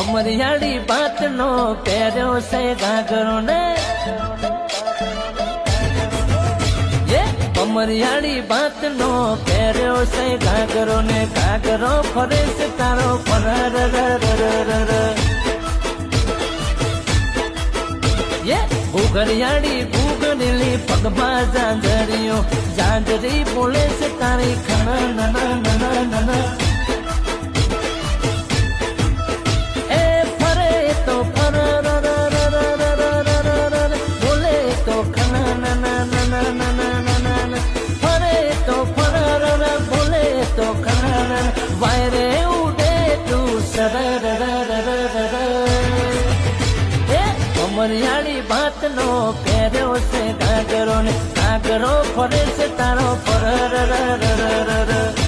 કમરિયાળી બાત નો પહેર્યો છે ઘાઘરો ને કમરિયાળી બાત નો પહેર્યો છે ઘાઘરો ને ઘાઘરો ફરે છે તારો ફરર ઘુઘરિયાળી ઘુઘરેલી પગમાં ઝાંઝરીઓ ઝાંઝરી બોલે છે તારી ખણ એ ફરે તો ફર બોલે તો ખણ ફરે તો ફર બોલે તો ખણ વાયરે ઉડે તું સર કમરિયાળી બાત નો પહેર્યો છે ઘાઘરો ને ઘાઘરો ફરે છે તારો ફર